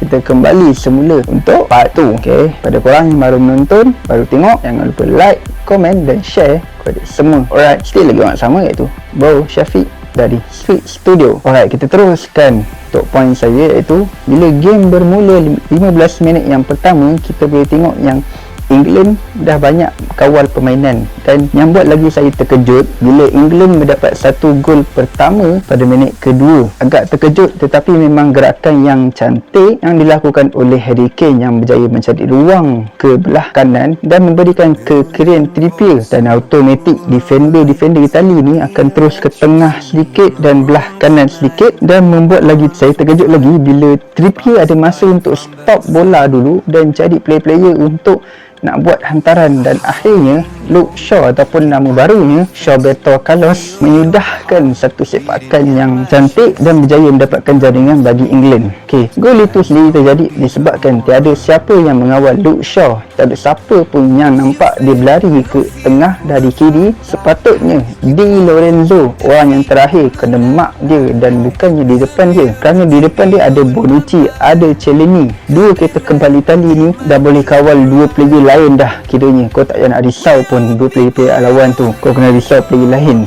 kita kembali semula untuk part 2. Okay, pada korang yang baru menonton, baru tengok, jangan lupa like, komen dan share kepada semua. Alright, still lagi orang sama, iaitu Bro Syafiq dari Street Studio. Alright, kita teruskan untuk poin saya, iaitu bila game bermula 15 minit yang pertama, kita boleh tengok yang England dah banyak kawal permainan, dan yang buat lagi saya terkejut bila England mendapat satu gol pertama pada minit kedua. Agak terkejut, tetapi memang gerakan yang cantik yang dilakukan oleh Harry Kane yang berjaya mencari ruang ke belah kanan dan memberikan ke Kieran Trippier, dan automatik defender Itali ni akan terus ke tengah sedikit dan belah kanan sedikit, dan membuat lagi saya terkejut lagi bila Trippier ada masa untuk stop bola dulu dan cari player-player untuk nak buat hantaran, dan akhirnya Luke Shaw ataupun nama barunya Roberto Carlos menyudahkan satu sepakan yang cantik dan berjaya mendapatkan jaringan bagi England. Okey, gol itu sendiri terjadi disebabkan tiada siapa yang mengawal Luke Shaw, tiada siapa pun yang nampak dia berlari ke tengah dari kiri. Sepatutnya Di Lorenzo orang yang terakhir kena mark dia, dan bukannya di depan dia, kerana di depan dia ada Bonucci, ada Cellini. Dua kereta kembali Itali ni dah boleh kawal dua player lain dah. Kiranya kau tak payah nak risau pun dua player lawan tu, kau kena risau player lain.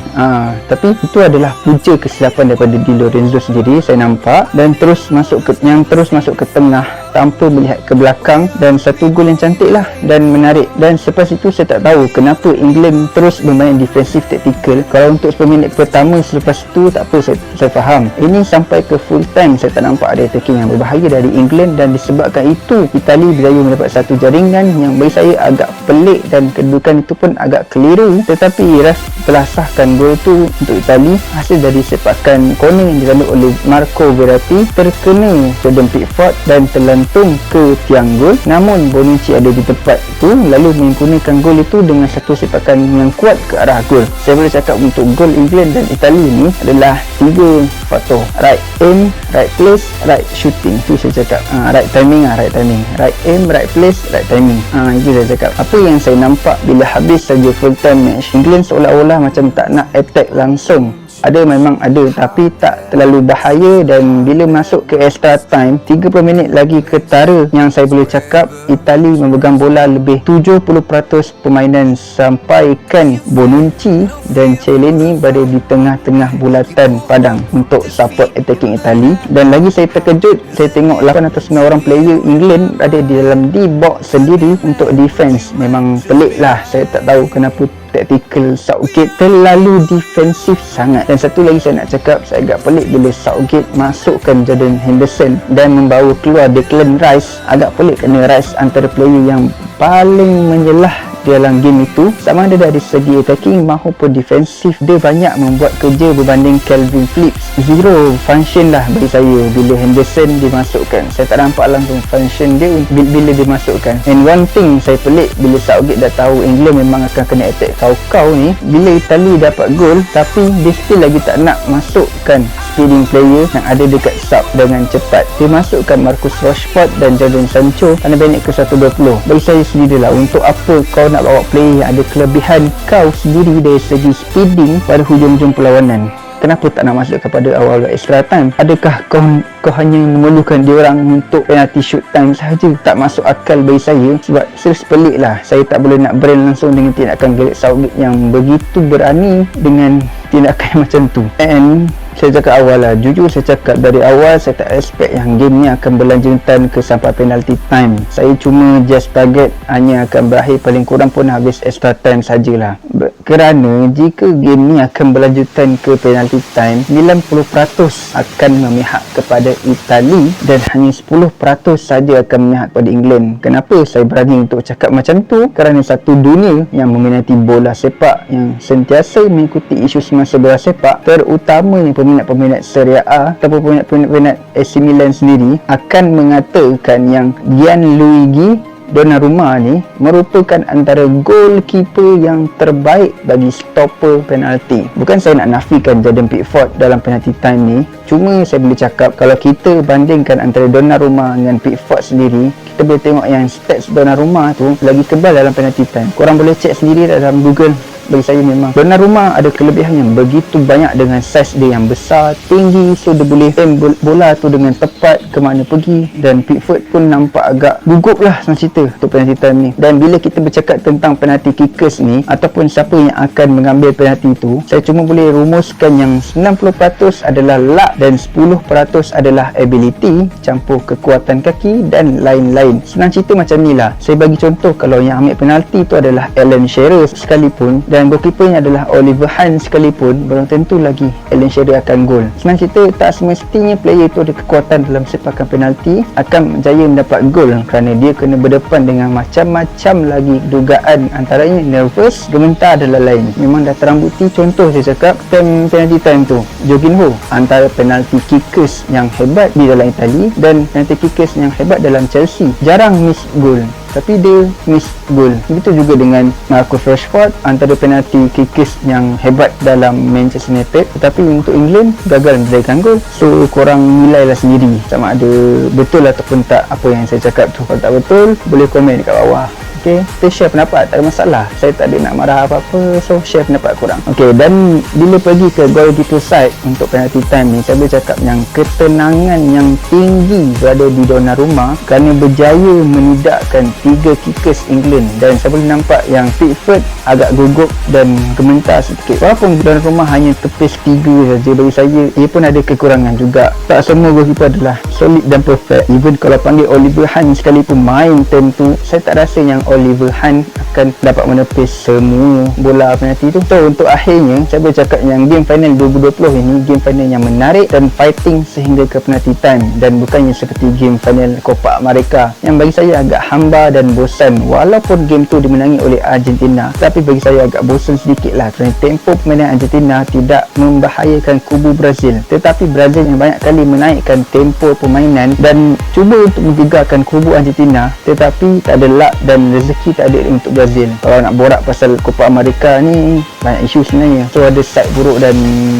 Tapi itu adalah punca kesilapan daripada Di Lorenzo sendiri, saya nampak, dan terus masuk ke tengah tanpa melihat ke belakang, dan satu gol yang cantik lah dan menarik. Dan selepas itu saya tak tahu kenapa England terus bermain defensif taktikal. Kalau untuk 10 minit pertama, selepas itu tak apa, saya faham. Ini sampai ke full time saya tak nampak ada attacking yang berbahaya dari England, dan disebabkan itu Itali berjaya mendapat satu jaringan yang bagi saya agak pelik, dan kedudukan itu pun agak keliru. Tetapi ref telah sahkan gol itu untuk Itali hasil dari sepakan corner yang dilalui oleh Marco Verratti, terkena Jordan Pickford dan terlantung ke tiang gol. Namun Bonucci ada di tempat itu lalu menyempurnakan gol itu dengan satu sepakan yang kuat ke arah gol. Saya boleh cakap untuk gol England dan Itali ini adalah 3 faktor: right aim, right place, right shooting. Itu saya cakap right timing, right aim, right place, right timing. Itu saya cakap. Apa yang saya nampak bila habis saja full time match, England seolah-olah macam tak nak attack langsung. Ada, memang ada, tapi tak terlalu bahaya. Dan bila masuk ke extra time, 30 minit lagi ketara, yang saya boleh cakap Itali memegang bola lebih 70% permainan, sampaikan Bonucci dan Cellini berada di tengah-tengah bulatan padang untuk support attacking Itali. Dan lagi saya terkejut, saya tengok 8 atau 9 orang player England ada di dalam D-box sendiri untuk defense. Memang pelik lah, saya tak tahu kenapa tactical Southgate terlalu defensif sangat. Dan satu lagi saya nak cakap, saya agak pelik bila Southgate masukkan Jordan Henderson dan membawa keluar Declan Rice. Agak pelik kerana Rice antara player yang paling menyelah dalam game itu, sama ada dari segi attacking maupun defensif. Dia banyak membuat kerja berbanding Calvin Phillips. Zero function lah bagi saya bila Henderson dimasukkan. Saya tak nampak langsung function dia bila dimasukkan. And one thing saya pelik bila Southgate dah tahu England memang akan kena attack kau ni, bila Itali dapat gol tapi dia still lagi tak nak masukkan speeding player yang ada dekat sub dengan cepat. Dia masukkan Marcus Rashford dan Jadon Sancho pada minit ke 120. Bagi saya sendirilah, untuk apa kau nak bawa player yang ada kelebihan kau sendiri dari segi speeding pada hujung-hujung perlawanan? Kenapa tak nak masuk kepada awal extra time? Adakah kau hanya memerlukan diorang untuk penalty shoot time sahaja? Tak masuk akal bagi saya, sebab serius pelik lah. Saya tak boleh nak brand langsung dengan tindakan Gareth Southgate yang begitu berani dengan tindakan macam tu. And saya cakap awal lah, jujur saya cakap dari awal saya tak expect yang game ni akan berlanjutan ke sampai penalty time. Saya cuma just target hanya akan berakhir paling kurang pun habis extra time sajalah. Kerana jika game ni akan berlanjutan ke penalty time, 90% akan memihak kepada Itali dan hanya 10% saja akan memihak kepada England. Kenapa saya berani untuk cakap macam tu? Kerana satu dunia yang meminati bola sepak, yang sentiasa mengikuti isu semasa bola sepak, terutamanya peminat-peminat Serie A ataupun peminat AC Milan sendiri, akan mengatakan yang Gianluigi Donnarumma ni merupakan antara goalkeeper yang terbaik bagi stopper penalti. Bukan saya nak nafikan Jordan Pickford dalam penalty time ni, cuma saya boleh cakap kalau kita bandingkan antara Donnarumma dengan Pickford sendiri, kita boleh tengok yang stats Donnarumma tu lagi kebal dalam penalty time. Korang boleh cek sendiri dalam Google bagi saya memang Donnarumma ada kelebihan yang begitu banyak dengan saiz dia yang besar, tinggi, so dia boleh aim bola tu dengan tepat ke mana pergi. Dan Pickford pun nampak agak gugup lah senang cerita untuk penalty time ni. Dan bila kita bercakap tentang penalty kickers ni ataupun siapa yang akan mengambil penalty tu, saya cuma boleh rumuskan yang 90% adalah luck dan 10% adalah ability campur kekuatan kaki dan lain-lain. Senang cerita macam ni lah. Saya bagi contoh, kalau yang ambil penalty tu adalah Alan Shearer sekalipun dan goalkeepernya adalah Oliver Kahn sekalipun, belum tentu lagi Alan Shearer akan gol. Senang cerita, tak semestinya player itu ada kekuatan dalam sepakan penalti akan berjaya mendapat gol, kerana dia kena berdepan dengan macam-macam lagi dugaan, antaranya nervous, gementar dan lain-lain. Memang dah terang bukti. Contoh saya cakap, penalty time tu Jorginho antara penalty kickers yang hebat di dalam Itali dan penalty kickers yang hebat dalam Chelsea, jarang miss gol tapi dia miss gol. Begitu juga dengan Marcus Rashford, antara penalty kickers yang hebat dalam Manchester United, tetapi untuk England gagal mendapatkan gol. So korang nilailah sendiri sama ada betul ataupun tak apa yang saya cakap tu. Kalau tak betul, boleh komen dekat bawah. Okay, kita share pendapat, tak ada masalah. Saya tak ada nak marah apa-apa, so share pendapat korang. Okay, dan bila pergi ke goalkeeper side untuk penalty time ni, saya boleh cakap yang ketenangan yang tinggi berada di Donnarumma kerana berjaya menidakkan 3 kickers England. Dan saya boleh nampak yang Pickford agak gugup dan gementar sedikit. Walaupun Donnarumma hanya tepis 3 saja, bagi saya ia pun ada kekurangan juga. Tak semua goalkeeper adalah solid dan perfect. Even kalau panggil Oliver Kahn sekalipun main time tu, saya tak rasa yang Oliver Kahn akan dapat menepis semua bola penalti tu. So untuk akhirnya, saya boleh cakap yang game final 2020 ini game final yang menarik dan fighting sehingga ke penalty time, dan bukannya seperti game final Copa America yang bagi saya agak hamba dan bosan. Walaupun game tu dimenangi oleh Argentina, tapi bagi saya agak bosan sedikit lah kerana tempo permainan Argentina tidak membahayakan kubu Brazil, tetapi Brazil yang banyak kali menaikkan tempo permainan dan cuba untuk menggegarkan kubu Argentina, tetapi tak ada luck dan rezeki tak ada untuk Brazil. Kalau nak borak pasal Copa America ni, banyak isu sebenarnya. So ada side buruk dan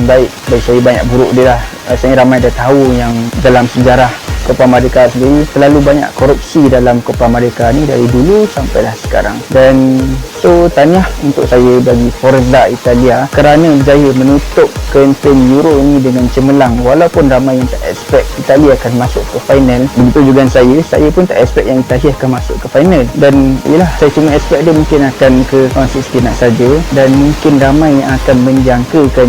baik. Bagi saya banyak buruk dia lah. Rasanya ramai dah tahu yang dalam sejarah Copa America sendiri terlalu banyak korupsi dalam Copa America ni dari dulu sampailah sekarang. Dan so tahniah untuk saya bagi Forza Italia kerana berjaya menutup kempen Euro ni dengan cemerlang. Walaupun ramai yang tak expect Italia akan masuk ke final, begitu juga saya pun tak expect yang Italia akan masuk ke final. Dan yelah, saya cuma expect dia mungkin akan ke round 16 nak saja, dan mungkin ramai yang akan menjangkakan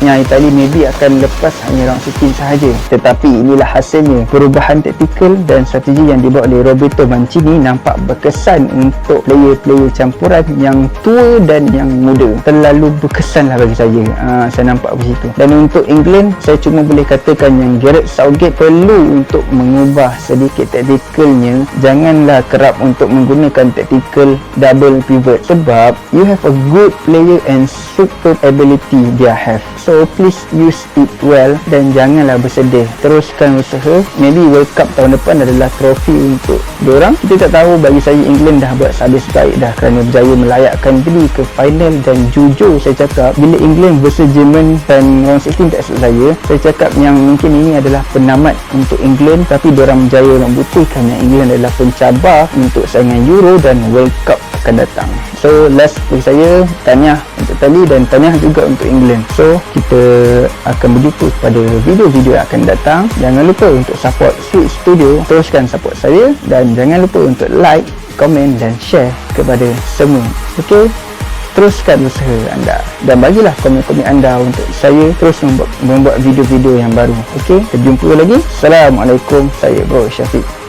yang Italia maybe akan lepas hanya round 16 sahaja. Tetapi inilah hasilnya, perubahan taktikal dan strategi yang dibawa oleh Roberto Mancini nampak berkesan untuk player-player campuran yang tua dan yang muda. Terlalu berkesan lah bagi saya. Saya nampak begitu. Dan untuk England, saya cuma boleh katakan yang Gareth Southgate perlu untuk mengubah sedikit taktikalnya. Janganlah kerap untuk menggunakan taktikal double pivot, sebab you have a good player and super ability dia have. So please use it well dan janganlah bersedih. Teruskan usaha. Maybe World Cup tahun depan adalah trofi untuk diorang. Kita tak tahu. Bagi saya England dah buat habis baik dah kerana berjaya melayakkan diri ke final. Dan jujur saya cakap, bila England versus Jerman dan round 16 tak esok saya cakap yang mungkin ini adalah penamat untuk England, tapi diorang berjaya membuktikan yang England adalah pencabar untuk saingan Euro dan World Cup akan datang. So last bagi saya, tahniah untuk Italy dan tahniah juga untuk England. So kita akan berjumpa pada video-video yang akan datang. Jangan lupa untuk support Switch Studio, teruskan support saya dan jangan lupa untuk like, komen dan share kepada semua. Okay, teruskan usaha anda dan bagilah komen-komen anda untuk saya terus membuat video-video yang baru. Okay, kita jumpa lagi. Assalamualaikum, saya Bro Syafiq.